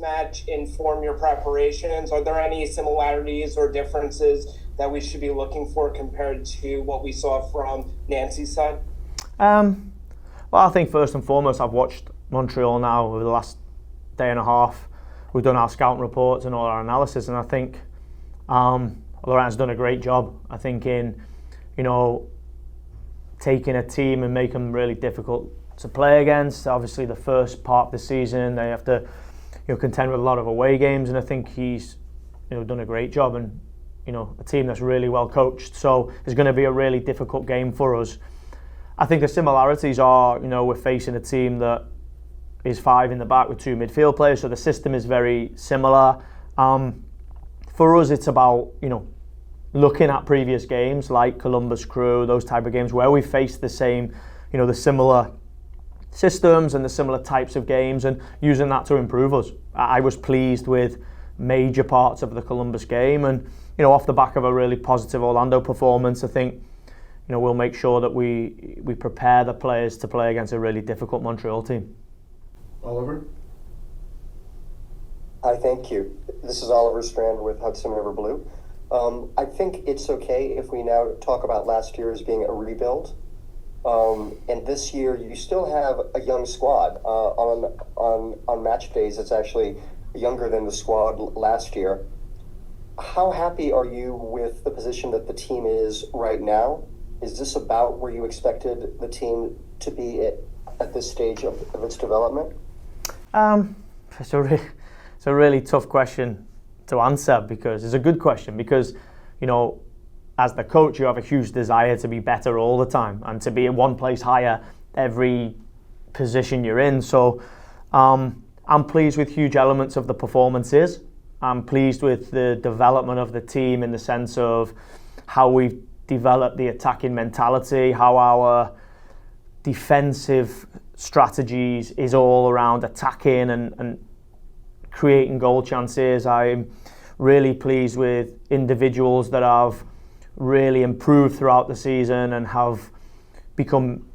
match inform your preparations? Are there any similarities or differences that we should be looking for compared to what we saw from Nancy's side? Well, I think first and foremost, I've watched Montreal now over the last day and a half. We've done our scouting reports and all our analysis, and I think Laurent's done a great job. I think in, taking a team and making them really difficult to play against. Obviously, the first part of the season, they have to, contend with a lot of away games, and I think he's, done a great job, and a team that's really well coached. So it's going to be a really difficult game for us. I think the similarities are, we're facing a team that is 5 in the back with 2 midfield players, so the system is very similar. For us, it's about, looking at previous games like Columbus Crew, those type of games where we face the same, the similar systems and the similar types of games, and using that to improve us. I was pleased with major parts of the Columbus game, and off the back of a really positive Orlando performance, I think we'll make sure that we prepare the players to play against a really difficult Montreal team. Oliver? Hi, thank you. This is Oliver Strand with Hudson River Blue. I think it's okay if we now talk about last year as being a rebuild. And this year, you still have a young squad. On match days, it's actually younger than the squad last year. How happy are you with the position that the team is right now? Is this about where you expected the team to be at this stage of its development? It's a really tough question to answer, because it's a good question, because as the coach, you have a huge desire to be better all the time and to be in one place higher every position you're in. So I'm pleased with huge elements of the performances. I'm pleased with the development of the team in the sense of how we've developed the attacking mentality, how our defensive strategies is all around attacking and creating goal chances. I'm really pleased with individuals that have really improved throughout the season and have become,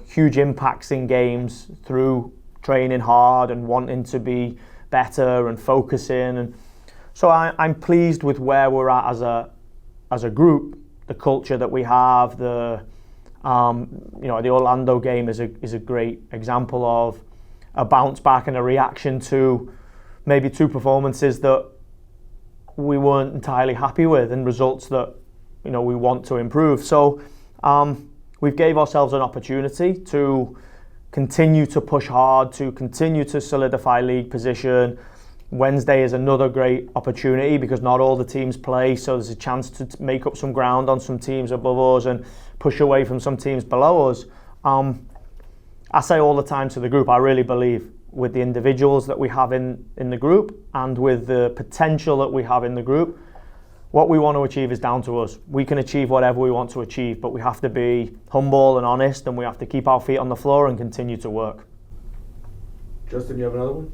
huge impacts in games through training hard and wanting to be better and focusing. And so I'm pleased with where we're at as a group, the culture that we have. The Orlando game is a great example of a bounce back and a reaction to maybe 2 performances that we weren't entirely happy with, and results that we want to improve. So we've gave ourselves an opportunity to continue to push hard, to continue to solidify league position. Wednesday is another great opportunity because not all the teams play, so there's a chance to make up some ground on some teams above us and push away from some teams below us. I say all the time to the group, I really believe with the individuals that we have in the group and with the potential that we have in the group, what we want to achieve is down to us. We can achieve whatever we want to achieve, but we have to be humble and honest, and we have to keep our feet on the floor and continue to work. Justin, you have another one?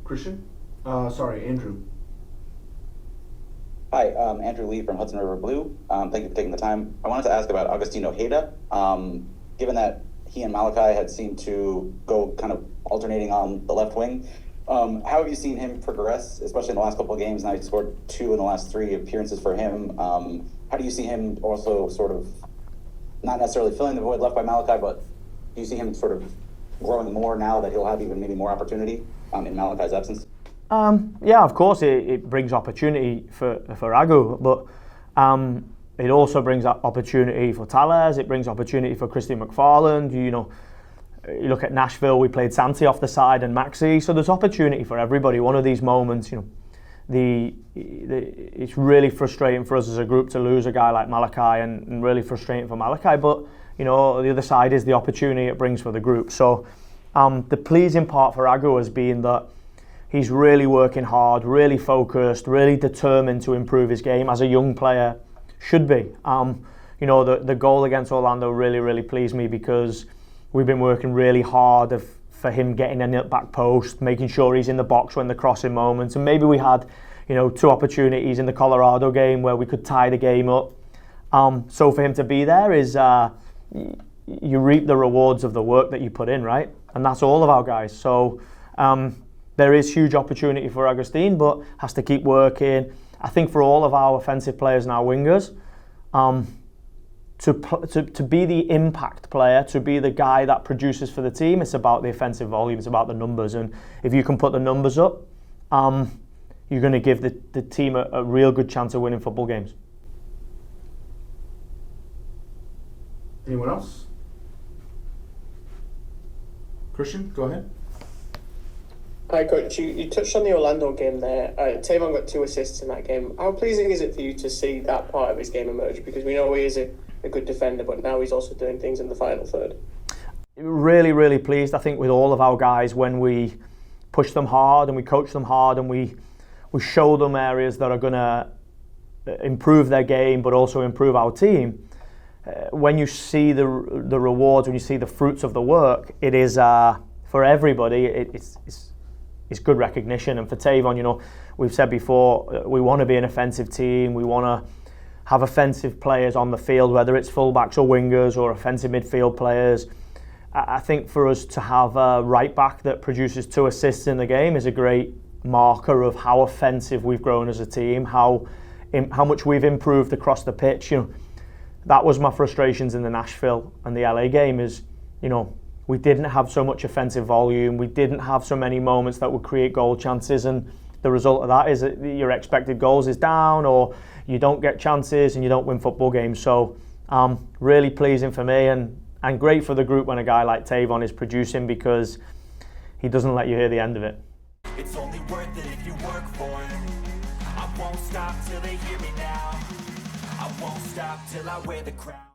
Christian? Andrew. Hi, Andrew Lee from Hudson River Blue. Thank you for taking the time. I wanted to ask about Agustino Heda. Given that he and Malachi had seemed to go kind of alternating on the left wing, how have you seen him progress, especially in the last couple of games? Now he's scored 2 in the last 3 appearances for him. How do you see him also sort of, not necessarily filling the void left by Malachi, but do you see him sort of growing more now that he'll have even maybe more opportunity in Malachi's absence? Yeah, of course it brings opportunity for Agu, but it also brings opportunity for Tallers. It brings opportunity for Christy McFarland. You look at Nashville, we played Santi off the side and Maxi, so there's opportunity for everybody. One of these moments, it's really frustrating for us as a group to lose a guy like Malachi, and really frustrating for Malachi, but the other side is the opportunity it brings for the group. So the pleasing part for Agu has been that he's really working hard, really focused, really determined to improve his game as a young player should be. The goal against Orlando really, really pleased me because we've been working really hard for him getting in at back post, making sure he's in the box when the crossing moments. And maybe we had, 2 opportunities in the Colorado game where we could tie the game up. So for him to be there is you reap the rewards of the work that you put in, right? And that's all of our guys. So there is huge opportunity for Agustin, but has to keep working. I think for all of our offensive players and our wingers, to be the impact player, to be the guy that produces for the team, it's about the offensive volume, it's about the numbers. And if you can put the numbers up, you're going to give the team a real good chance of winning football games. Anyone else? Christian, go ahead. Hi, Coach. You touched on the Orlando game there. Tayvon got 2 assists in that game. How pleasing is it for you to see that part of his game emerge? Because we know he is a good defender, but now he's also doing things in the final third. Really, really pleased, I think, with all of our guys when we push them hard and we coach them hard and we show them areas that are going to improve their game but also improve our team. When you see the rewards, when you see the fruits of the work, it is, for everybody, it's good recognition. And for Tayvon, we've said before, we want to be an offensive team. We want to have offensive players on the field, whether it's fullbacks or wingers or offensive midfield players. I think for us to have a right back that produces 2 assists in the game is a great marker of how offensive we've grown as a team, how much we've improved across the pitch. That was my frustrations in the Nashville and the LA game is, we didn't have so much offensive volume. We didn't have so many moments that would create goal chances. And the result of that is that your expected goals is down, or you don't get chances and you don't win football games. So really pleasing for me and great for the group when a guy like Tayvon is producing, because he doesn't let you hear the end of it. It's only worth it if you work for it. I won't stop till they hear me now. I won't stop till I wear the crown.